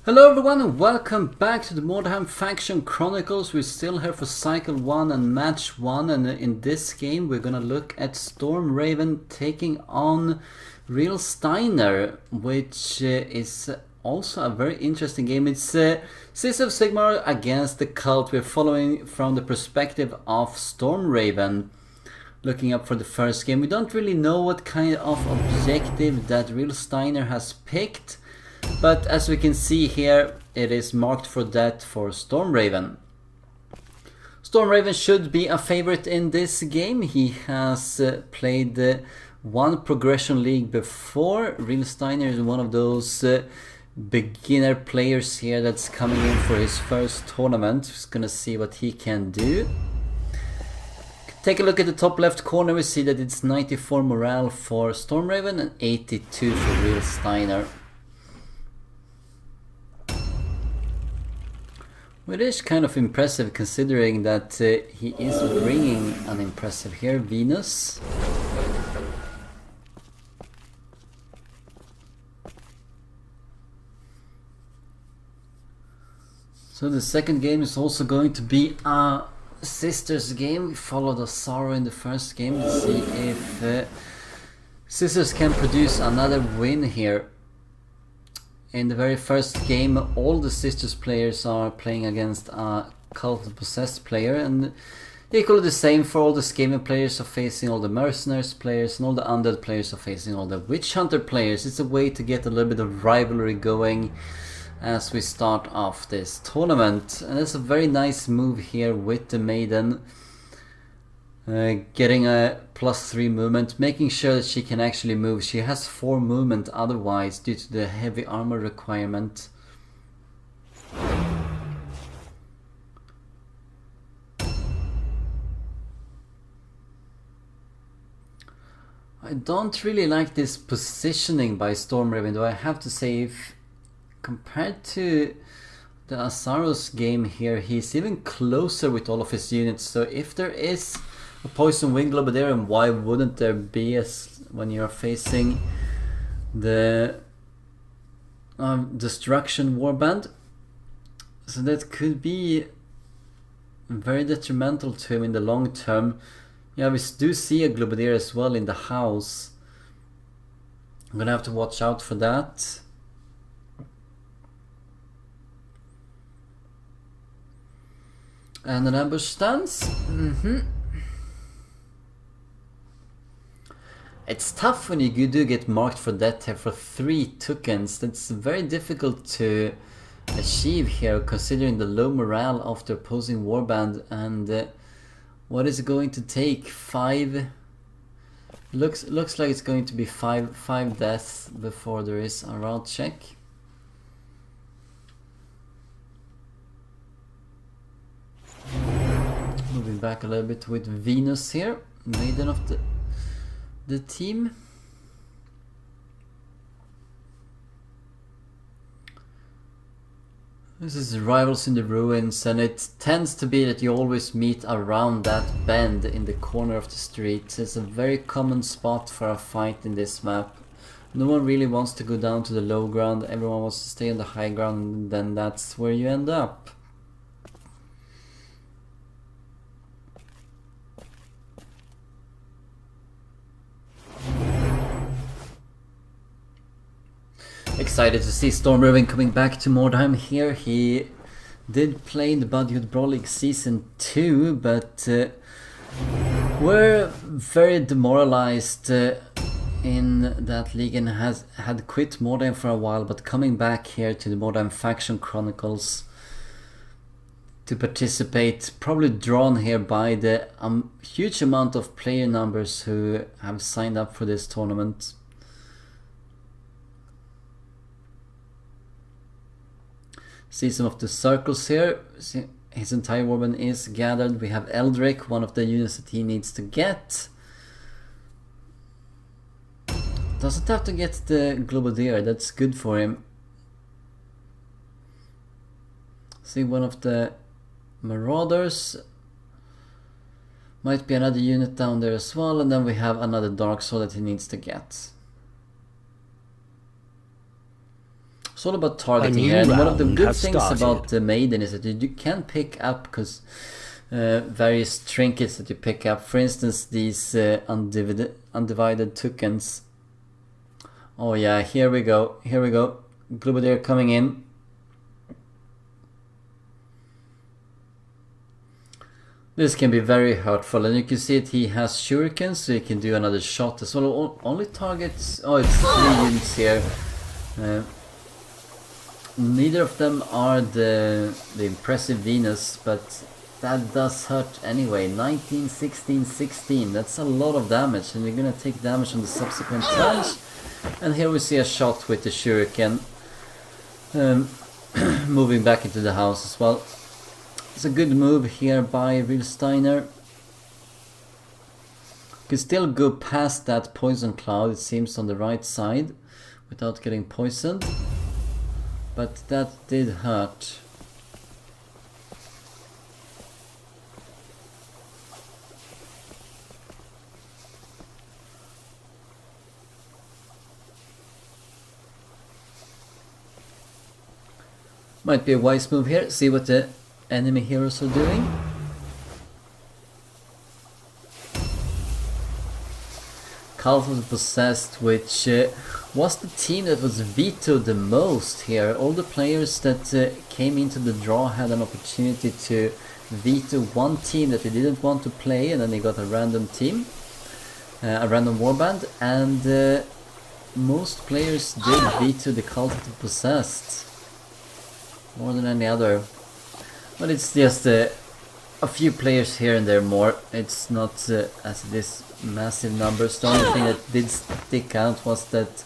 Hello everyone and welcome back to the Mordheim Faction Chronicles. We're still here for Cycle 1 and Match 1, and in this game we're gonna look at StormRaven taking on RealSteiner, which is also a very interesting game. It's Six of Sigmar against the cult. We're following from the perspective of StormRaven, looking up for the first game. We don't really know what kind of objective that RealSteiner has picked, but as we can see here, it is marked for that for StormRaven. StormRaven should be a favorite in this game. He has played one progression league before. RealSteiner is one of those beginner players here that's coming in for his first tournament. Just gonna see what he can do. Take a look at the top left corner. We see that it's 94 morale for StormRaven and 82 for RealSteiner. It is kind of impressive considering that he is bringing an impressive here, Venus. So the second game is also going to be a Sisters game. We followed a Sorrow in the first game to see if Sisters can produce another win here. In the very first game, all the Sisters players are playing against a Cult Possessed player, and equally the same for all the Skaven players are facing all the Mercenaries players, and all the Undead players are facing all the Witch Hunter players. It's a way to get a little bit of rivalry going as we start off this tournament. And it's a very nice move here with the Maiden. Getting a +3 movement, making sure that she can actually move. She has 4 movement otherwise due to the heavy armor requirement. I don't really like this positioning by StormRaven, though I have to say, if compared to the Azaros game here, he's even closer with all of his units. So if there is a Poison Wing Globe there, and why wouldn't there be as when you're facing the Destruction Warband? So that could be very detrimental to him in the long term. Yeah, we do see a Globadier as well in the house. I'm gonna have to watch out for that. And an ambush stance. It's tough when you do get marked for death here for 3 tokens. That's very difficult to achieve here considering the low morale of the opposing warband. And what is it going to take? 5? Looks like it's going to be 5 deaths before there is a route check. Moving back a little bit with Venus here, Maiden of the team. This is Rivals in the Ruins, and it tends to be that you always meet around that bend in the corner of the street. It's a very common spot for a fight in this map. No one really wants to go down to the low ground, everyone wants to stay on the high ground, and then that's where you end up. Excited to see StormRaven coming back to Mordheim here. He did play in the Buddyhood Brawl League Season 2, but were very demoralized in that league and had quit Mordheim for a while, but coming back here to the Mordheim Faction Chronicles to participate, probably drawn here by the huge amount of player numbers who have signed up for this tournament. See some of the circles here. See, his entire warband is gathered. We have Eldrick, one of the units that he needs to get. Doesn't have to get the Globadier, that's good for him. See, one of the Marauders. Might be another unit down there as well, and then we have another Dark Soul that he needs to get. It's all about targeting here, and one of the good things about the Maiden is that you can pick up various trinkets that you pick up. For instance, these undivided tokens. Oh yeah, here we go. Globadier coming in. This can be very hurtful, and you can see that he has shurikens, so he can do another shot as well. Only targets... Oh, it's 3 units here. Neither of them are the impressive Venus, but that does hurt anyway. 19, 16, 16. That's a lot of damage, and you're gonna take damage on the subsequent turns. And here we see a shot with the shuriken moving back into the house as well. It's a good move here by RealSteiner. Can still go past that poison cloud, it seems, on the right side without getting poisoned. But that did hurt. Might be a wise move here. See what the enemy heroes are doing. Cult was possessed, which was the team that was vetoed the most here. All the players that came into the draw had an opportunity to veto one team that they didn't want to play, and then they got a random team, a random warband, and most players did veto the Cult of the Possessed more than any other. But it's just a few players here and there more. It's not as it is massive numbers. The only thing that did stick out was that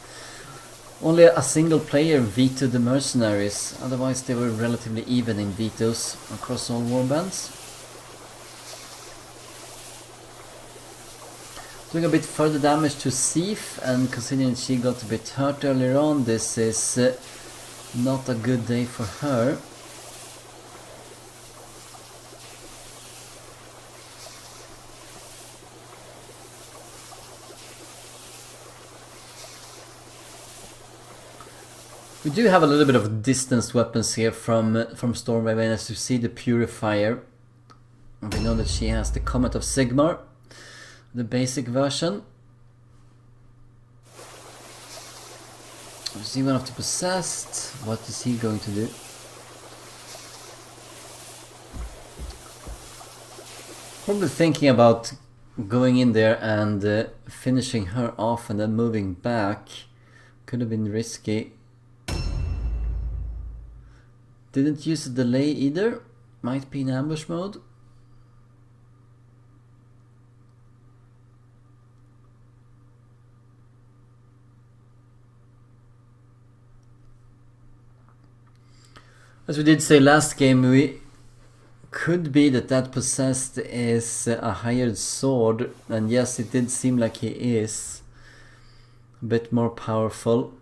only a single player vetoed the mercenaries. Otherwise they were relatively even in vetoes across all warbands. Doing a bit further damage to Sif, and considering she got a bit hurt earlier on, this is not a good day for her. We do have a little bit of distanced weapons here from StormRaven, as you see the Purifier. And we know that she has the Comet of Sigmar, the basic version. We see one of the Possessed. What is he going to do? Probably thinking about going in there and finishing her off and then moving back. Could have been risky. Didn't use a delay either. Might be in ambush mode. As we did say last game, we could be that Possessed is a hired sword, and yes, it did seem like he is a bit more powerful.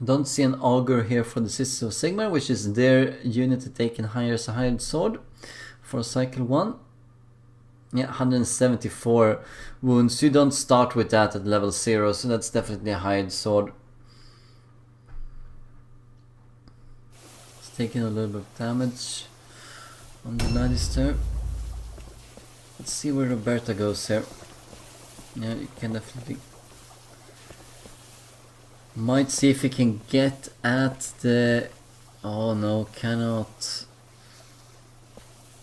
Don't see an augur here for the Sisters of Sigmar, which is their unit that they can hire as a hired sword for cycle 1. Yeah, 174 wounds. You don't start with that at level 0, so that's definitely a hired sword. It's taking a little bit of damage on the Magister. Let's see where Roberta goes here. Yeah, you can definitely... Might see if we can get at the... Oh no, cannot.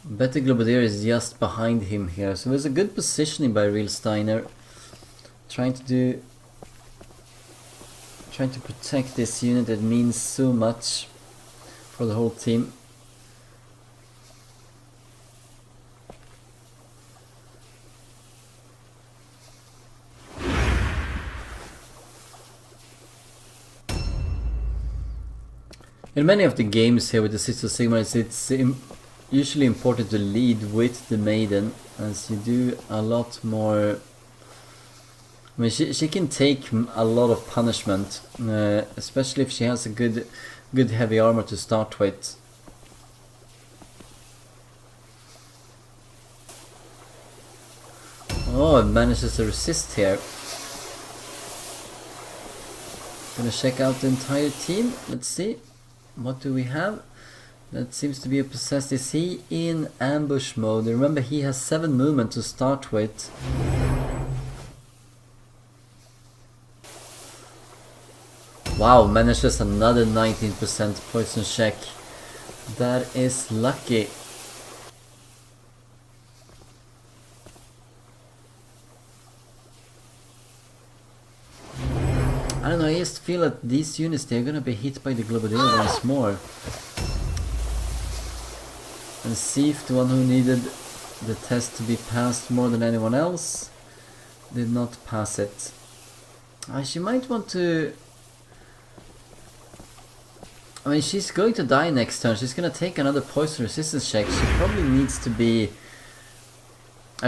Bet the Globadier is just behind him here. So there's a good positioning by RealSteiner. Trying to protect this unit that means so much for the whole team. In many of the games here with the Sisters of Sigmar, it's usually important to lead with the Maiden, as you do a lot more... I mean, she can take a lot of punishment, especially if she has a good heavy armor to start with. Oh, it manages to resist here. Gonna check out the entire team. Let's see. What do we have? That seems to be a possessed. Is he in ambush mode? Remember, he has 7 movement to start with. Wow, manages another 19% poison check. That is lucky. I don't know, I just feel that these units, they're gonna be hit by the Globodilla once more. And Sif, the one who needed the test to be passed more than anyone else, did not pass it. She might want to... I mean, she's going to die next turn. She's gonna take another poison resistance check. She probably needs to be...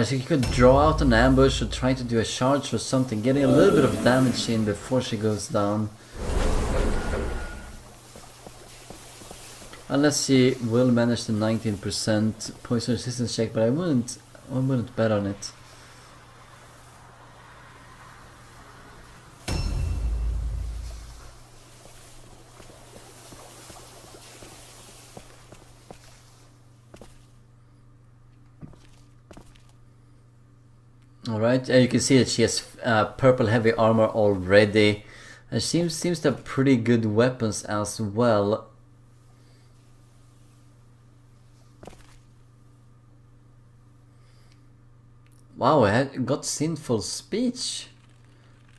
She could draw out an ambush or try to do a charge or something, getting a little bit of damage in before she goes down. Unless she will manage the 19% poison resistance check, but I wouldn't bet on it. Alright, you can see that she has purple heavy armor already. And she seems to have pretty good weapons as well. Wow, I got sinful speech.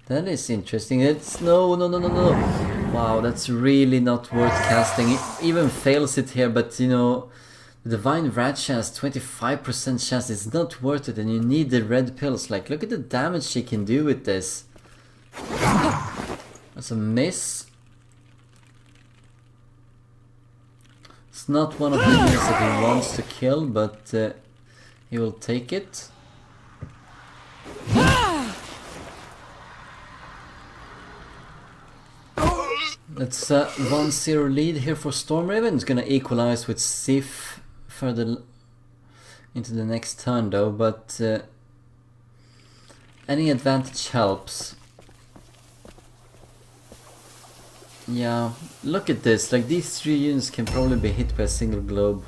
That is interesting. It's no. Wow, that's really not worth casting. It even fails it here, but you know, the Divine Wrath has 25% chance. It's not worth it, and you need the red pills. Like, look at the damage she can do with this. That's a miss. It's not one of the units that he wants to kill, but he will take it. That's 1-0 lead here for StormRaven. It's gonna equalize with Sif further into the next turn though, but any advantage helps. Yeah, look at this, like these 3 units can probably be hit by a single globe.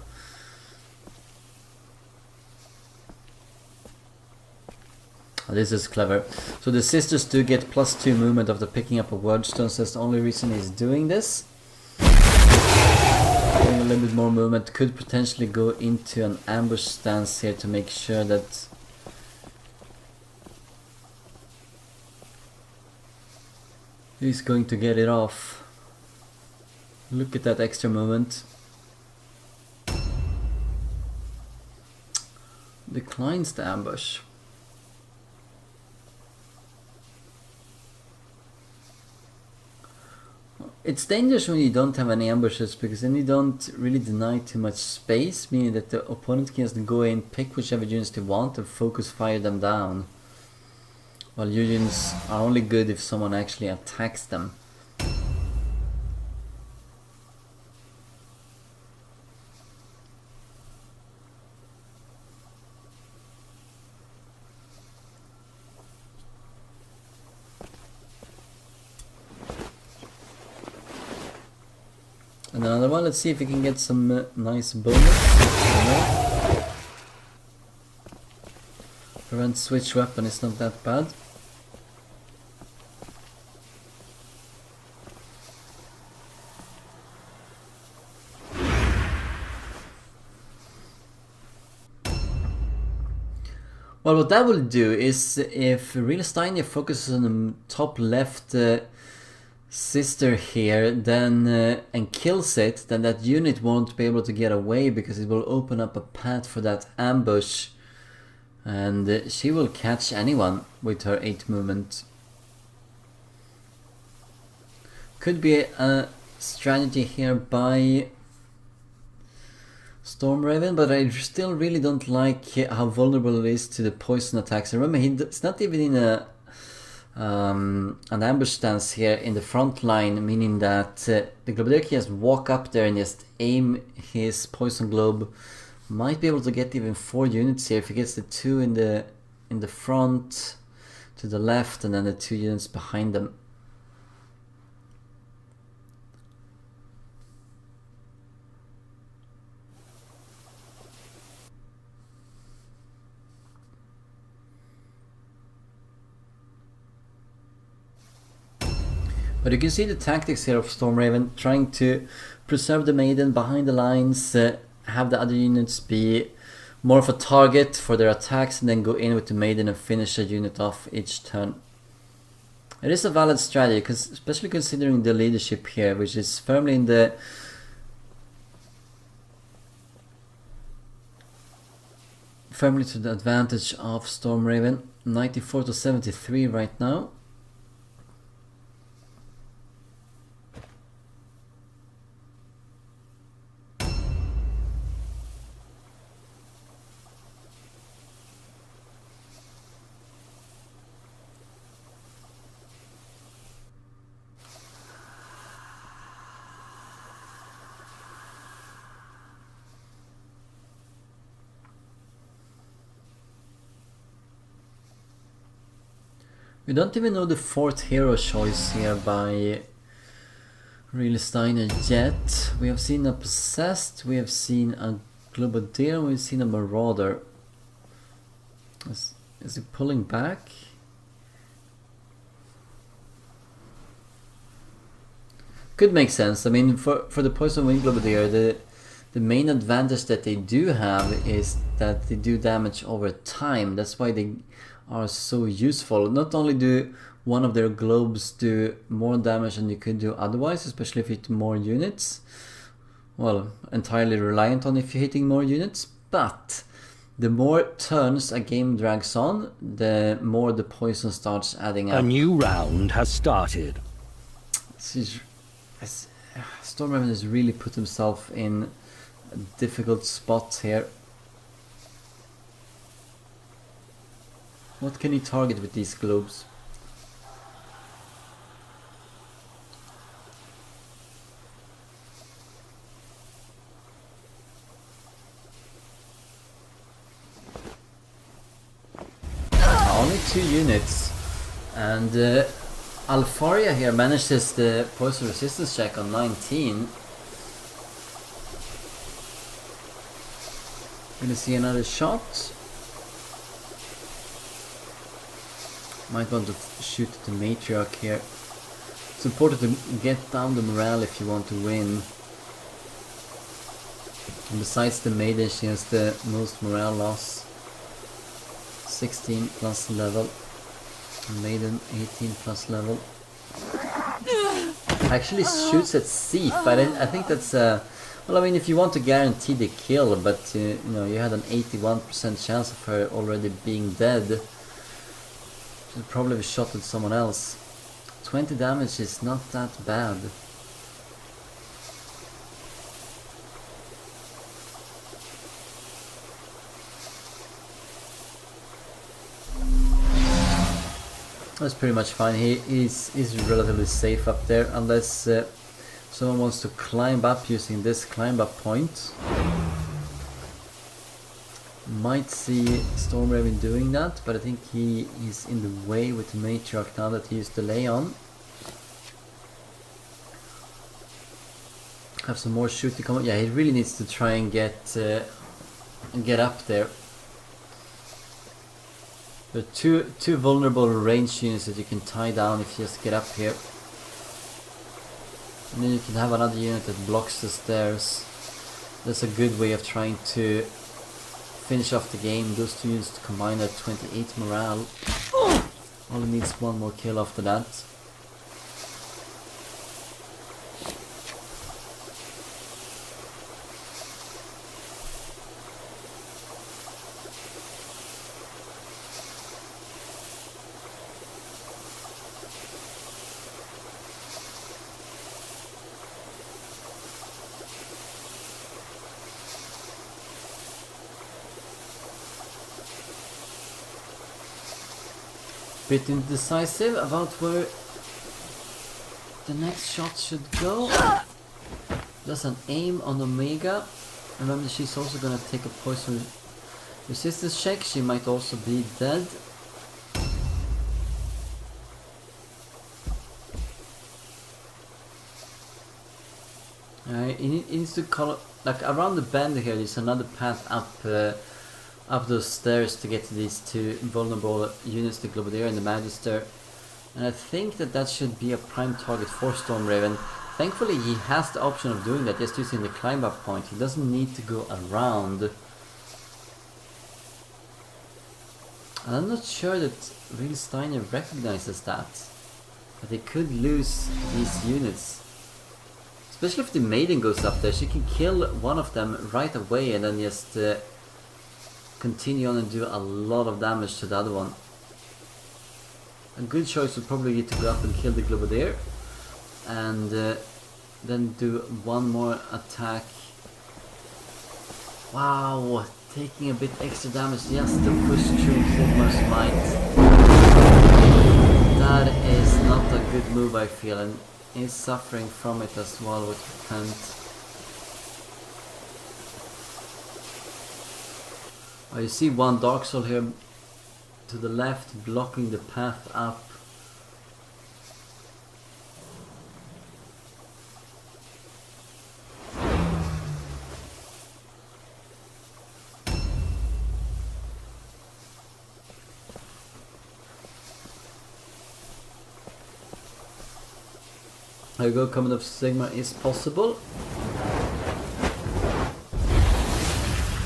Oh, this is clever. So the sisters do get +2 movement after picking up a word stone, so that's the only reason he's doing this. Getting a little bit more movement, could potentially go into an ambush stance here to make sure that he's going to get it off. Look at that extra movement. Declines the ambush. It's dangerous when you don't have any ambushes, because then you don't really deny too much space, meaning that the opponent can just go in, pick whichever units they want and focus fire them down. While your units are only good if someone actually attacks them. Another one, let's see if we can get some nice bonus. Prevent switch weapon is not that bad. Well, what that will do is, if RealSteiner focuses on the top left sister here, then and kills it, then that unit won't be able to get away, because it will open up a path for that ambush, and she will catch anyone with her 8 movement. Could be a strategy here by StormRaven, but I still really don't like how vulnerable it is to the poison attacks. Remember, it's not even in an ambush stance here in the front line, meaning that the Globodilla can just walk up there and just aim his poison globe. Might be able to get even 4 units here if he gets the 2 in the front to the left, and then the 2 units behind them. But you can see the tactics here of StormRaven, trying to preserve the Maiden behind the lines, have the other units be more of a target for their attacks, and then go in with the Maiden and finish a unit off each turn. It is a valid strategy, especially considering the leadership here, which is firmly in the firmly to the advantage of StormRaven. 94 to 73 right now. We don't even know the fourth hero choice here by RealSteiner yet. We have seen a Possessed, we have seen a Globadier, we've seen a Marauder. Is he pulling back? Could make sense. I mean, for the Poison Wing Globadier, the main advantage that they do have is that they do damage over time. That's why they are so useful. Not only do one of their globes do more damage than you could do otherwise, especially if you hit more units, well, entirely reliant on if you're hitting more units, but the more turns a game drags on, the more the poison starts adding up. A new round has started. StormRaven has really put himself in a difficult spot here. What can he target with these globes? Only 2 units, and Alfaria here manages the poison resistance check on 19. Gonna see another shot. Might want to shoot the Matriarch here. It's important to get down the morale if you want to win. And besides the Maiden, she has the most morale loss. 16 plus level. Maiden 18 plus level. Actually shoots at Thief, but I think that's well, I mean, if you want to guarantee the kill, but you know, you had an 81% chance of her already being dead. She'd probably have shot at someone else. 20 damage is not that bad. That's pretty much fine. He's relatively safe up there, unless someone wants to climb up using this climb up point. Might see StormRaven doing that, but I think he is in the way with the Matriarch now that he used delay on. Have some more shooting coming. Yeah, he really needs to try and get up there. There are two vulnerable range units that you can tie down if you just get up here. And then you can have another unit that blocks the stairs. That's a good way of trying to finish off the game. Those 2 units combined at 28 morale. Only needs 1 more kill after that. Bit indecisive about where the next shot should go. Does an aim on Omega. Remember, she's also gonna take a poison resistance check. She might also be dead. It needs to call, like, around the bend here. There's another path up those stairs to get to these 2 vulnerable units, the Globadier and the Magister. And I think that should be a prime target for StormRaven. Thankfully he has the option of doing that just using the climb up point. He doesn't need to go around. And I'm not sure that RealSteiner recognizes that. But they could lose these units. Especially if the Maiden goes up there, she can kill one of them right away and then just continue on and do a lot of damage to the other one. A good choice would probably be to go up and kill the Globadier. And then do one more attack. Wow, taking a bit extra damage just to push through Sigmar's might. That is not a good move, I feel, and is suffering from it as well with Repent. Oh, you see one Dark Soul here to the left blocking the path up. There you go, Command of Sigmar is possible.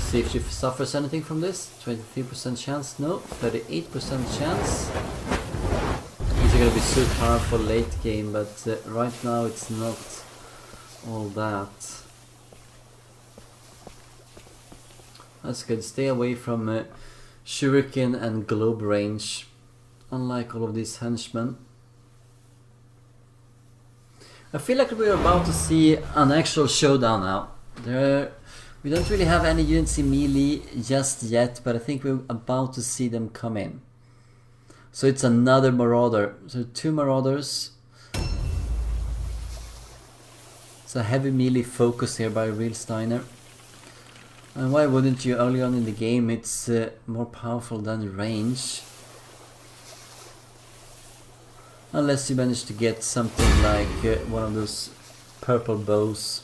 See if she suffers anything from this. 23% chance, no. 38% chance. These are gonna be so powerful late game, but right now it's not all that. That's good, stay away from Shuriken and Globe range. Unlike all of these henchmen. I feel like we're about to see an actual showdown now. We don't really have any units in melee just yet, but I think we're about to see them come in. So it's another Marauder. So 2 Marauders. It's a heavy melee focus here by RealSteiner. And why wouldn't you? Early on in the game it's more powerful than range. Unless you manage to get something like one of those purple bows.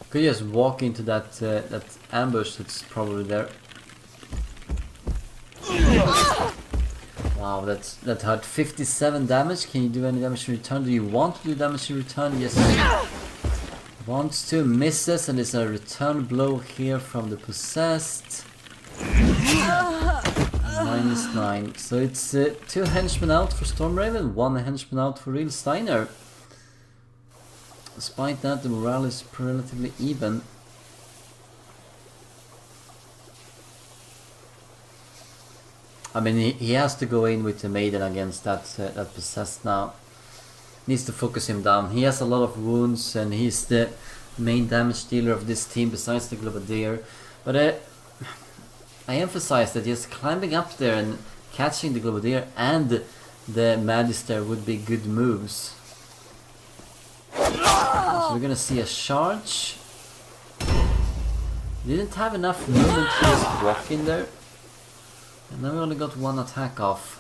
Could just walk into that that ambush that's probably there. Wow, that hurt 57 damage. Can you do any damage in return? Do you want to do damage in return? Yes. Wants to, misses, and there's a return blow here from the possessed. -9. So it's 2 henchmen out for StormRaven, 1 henchman out for RealSteiner. Despite that, the morale is relatively even. I mean, he has to go in with the Maiden against that possessed now. Needs to focus him down. He has a lot of wounds and he's the main damage dealer of this team besides the Globadier. But I emphasize that just climbing up there and catching the Globadier and the Magister would be good moves. So we're gonna see a charge. Didn't have enough movement to just walk in there. And now we only got 1 attack off.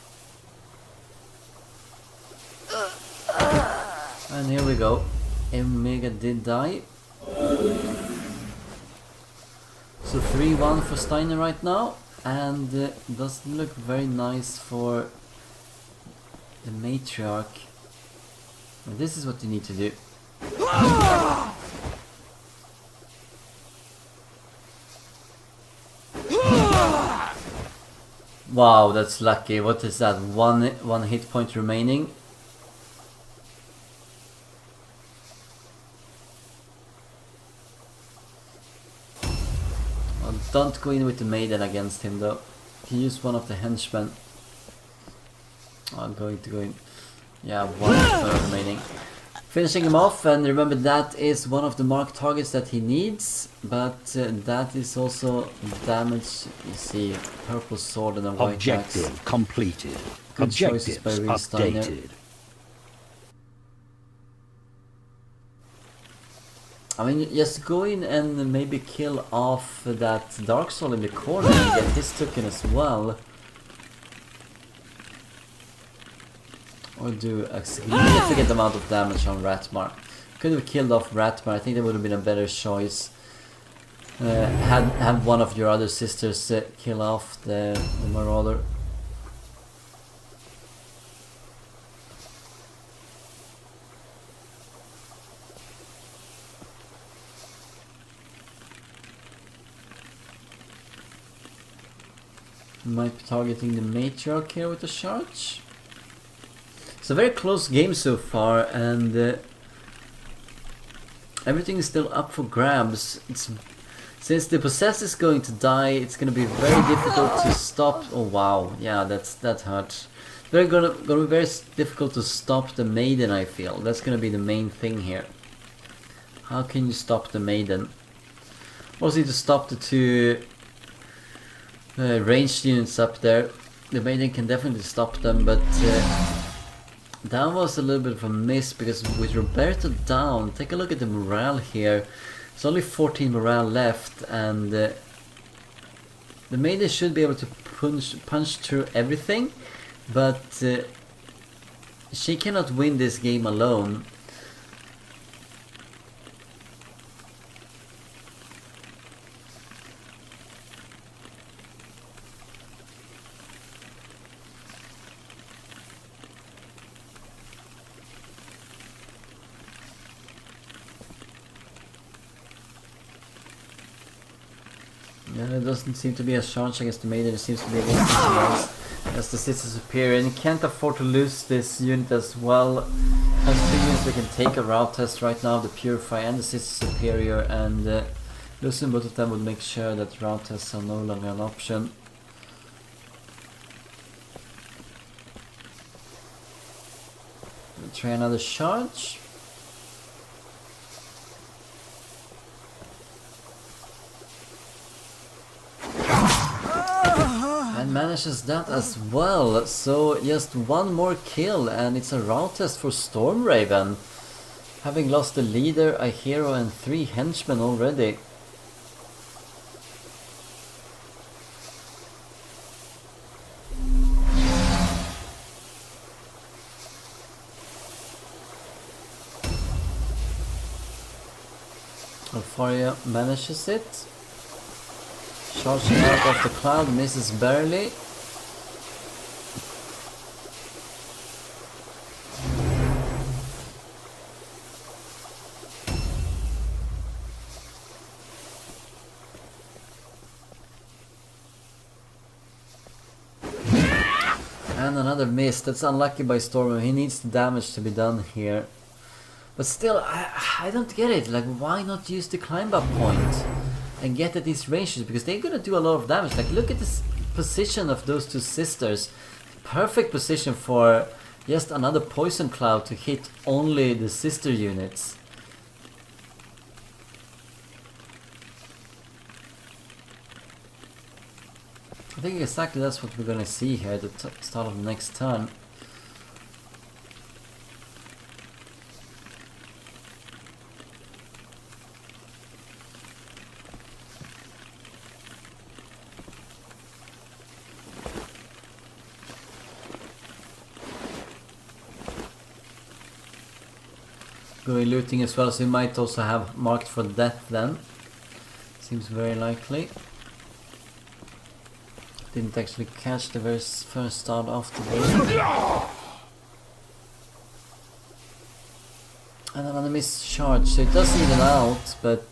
And here we go. Omega did die. So 3-1 for Steiner right now. And doesn't look very nice for the Matriarch. And this is what you need to do. Wow, that's lucky. What is that? One hit point remaining. Well, don't go in with the Maiden against him though. You can use one of the henchmen. I'm going to go in. Yeah, 1 remaining. Finishing him off, and remember that is one of the marked targets that he needs, but that is also damage. You see, purple sword and a white axe. Objective completed. Good choices by Objectives RealSteiner. updated. I mean, just go in and maybe kill off that Dark Soul in the corner and get his token as well. Or do a significant amount of damage on Ratmar. Could have killed off Ratmar, I think that would have been a better choice. Had one of your other sisters kill off the Marauder. Might be targeting the Matriarch here with the charge. It's a very close game so far, and everything is still up for grabs. Since the Possessed is going to die, it's going to be very difficult to stop. Oh wow, yeah, that hurt. It's going to be very difficult to stop the Maiden, I feel. That's going to be the main thing here. How can you stop the Maiden? Also need to stop the two ranged units up there. The Maiden can definitely stop them, but that was a little bit of a miss, because with Roberto down, take a look at the morale here. There's only 14 morale left, and the Maiden should be able to punch through everything, but she cannot win this game alone. Yeah, there doesn't seem to be a charge against the Maiden, it seems to be against something else. As the Sister Superior, and you can't afford to lose this unit as well. Has 2 units that can take a route test right now, the Purify and the Sister Superior, and losing both of them would make sure that route tests are no longer an option. We'll try another charge. And manages that as well, so just one more kill and it's a route test for StormRaven. Having lost the leader, a hero and 3 henchmen already. Alfaria manages it. Charging out of the cloud, misses barely. And another miss. That's unlucky by Storm. He needs the damage to be done here. But still, I don't get it. Like, why not use the climb up point and get at these ranges? Because they're gonna do a lot of damage. Like, look at this position of those 2 sisters. Perfect position for just another poison cloud to hit only the sister units. I think exactly that's what we're gonna see here at the start of the next turn. Going looting as well, so he might also have marked for death then. Seems very likely. Didn't actually catch the very first start of the game. And another missed charge, so it does even out, but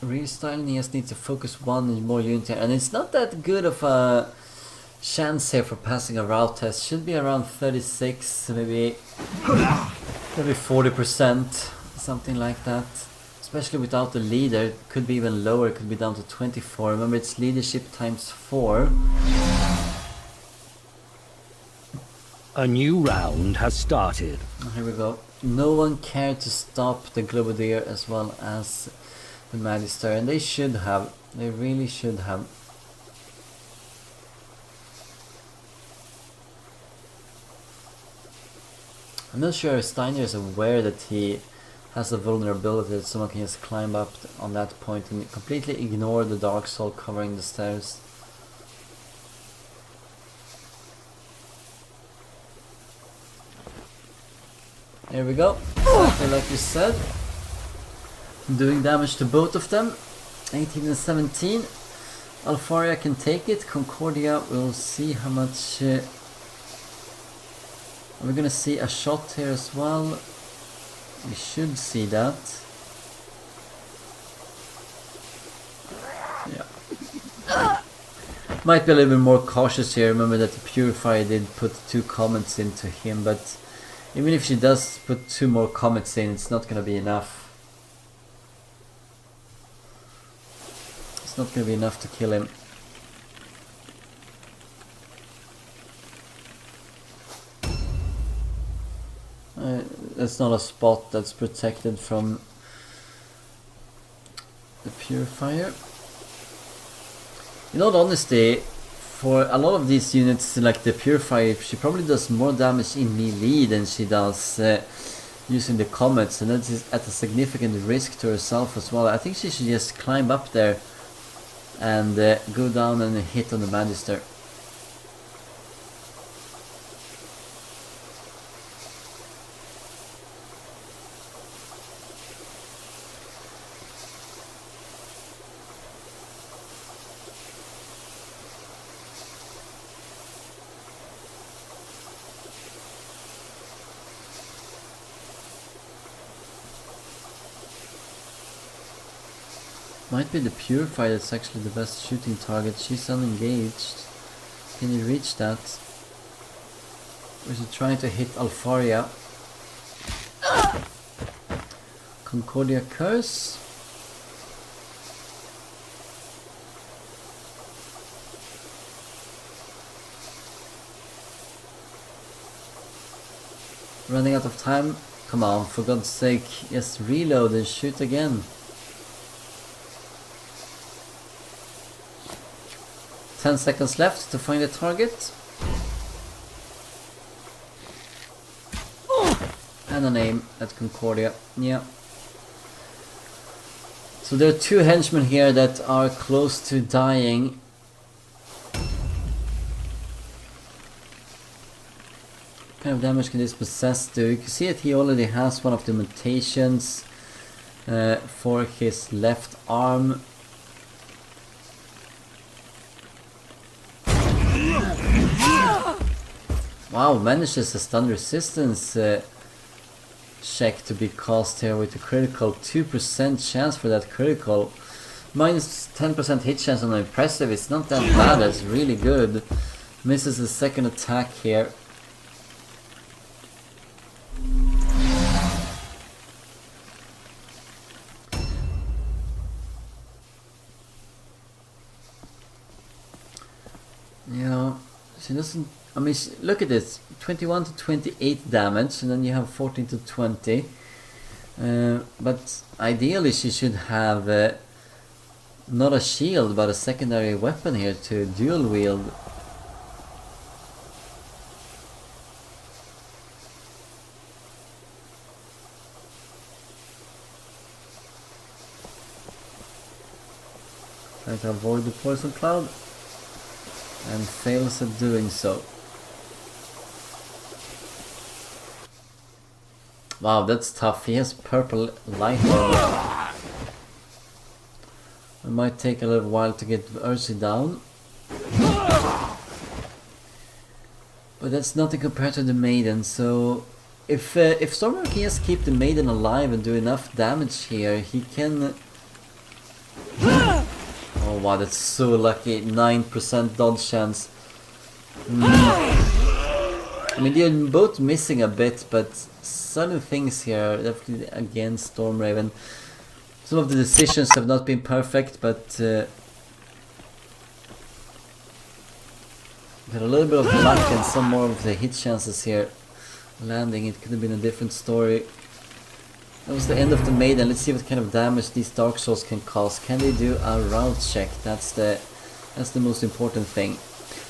RealSteiner, he just needs to focus 1 more unit here, and it's not that good of a chance here for passing a route test. Should be around 36, maybe 40%, something like that. Especially without the leader, could be even lower, could be down to 24. Remember, it's leadership times 4. A new round has started. Here we go. No one cared to stop the Globadier as well as the Magister, and they should have. They really should have. I'm not sure if Steiner is aware that he has a vulnerability that someone can just climb up on that point and completely ignore the Dark Soul covering the stairs. Here we go, exactly like you said. Doing damage to both of them, 18 and 17. Alfaria can take it, Concordia will see how much... we're gonna see a shot here as well. We should see that. Yeah. Might be a little bit more cautious here. Remember that the Purifier did put 2 comments into him, but even if she does put 2 more comments in, it's not gonna be enough. It's not gonna be enough to kill him. That's not a spot that's protected from the Purifier. In all honesty, for a lot of these units, like the Purifier, she probably does more damage in melee than she does using the comets, and that is at a significant risk to herself as well. I think she should just climb up there and go down and hit on the Magister. Might be the Purifier that's actually the best shooting target. She's unengaged. Can you reach that? Or is he trying to hit Alfaria? Concordia Curse. Running out of time. Come on, for God's sake, just reload and shoot again. 10 seconds left to find a target. And an aim at Concordia. Yeah. So there are 2 henchmen here that are close to dying. What kind of damage can this possessed do? You can see that he already has one of the mutations for his left arm. Wow, manages a stun resistance check to be cast here with a critical. 2% chance for that critical. Minus 10% hit chance on impressive. It's not that bad, that's really good. Misses the second attack here. Yeah, she doesn't... I mean, look at this, 21 to 28 damage, and then you have 14 to 20. But ideally she should have not a shield, but a secondary weapon here to dual wield. Trying to avoid the poison cloud, and fails at doing so. Wow, that's tough. He has purple light on. It might take a little while to get Ursi down. But that's nothing compared to the Maiden, so if StormRaven can just keep the Maiden alive and do enough damage here, he can... Oh wow, that's so lucky, 9% dodge chance. I mean, they're both missing a bit, but certain things here are definitely against StormRaven. Some of the decisions have not been perfect, but got a little bit of luck and some more of the hit chances here landing. It could have been a different story. That was the end of the Maiden. Let's see what kind of damage these Dark Souls can cause. Can they do a route check? That's the most important thing.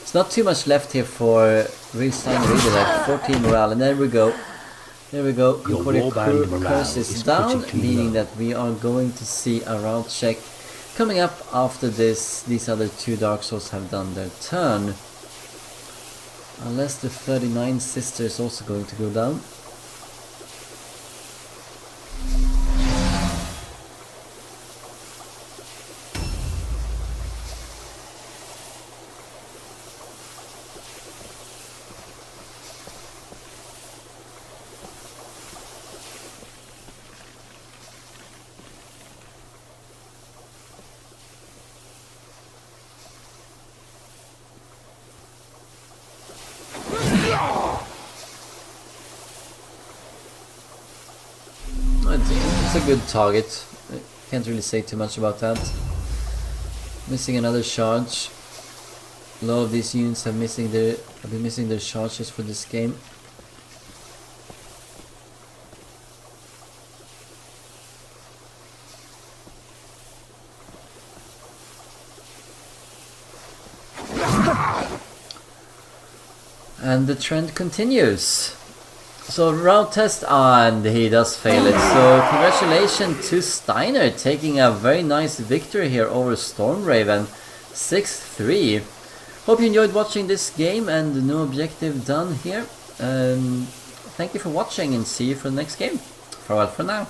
It's not too much left here for RealSteiner either, like 14 morale, and there we go. There we go. Your Concordia warband morale curse is is down, critically meaning low. that we are going to see a route check coming up after this. These other two Dark Souls have done their turn. Unless the 39 Sister is also going to go down. It's a good target. I can't really say too much about that. Missing another charge. A lot of these units have been missing their charges for this game. And the trend continues. So route test, and he does fail it. So congratulations to Steiner, taking a very nice victory here over StormRaven, 6-3. Hope you enjoyed watching this game and no objective done here. Thank you for watching and see you for the next game. Farewell for now.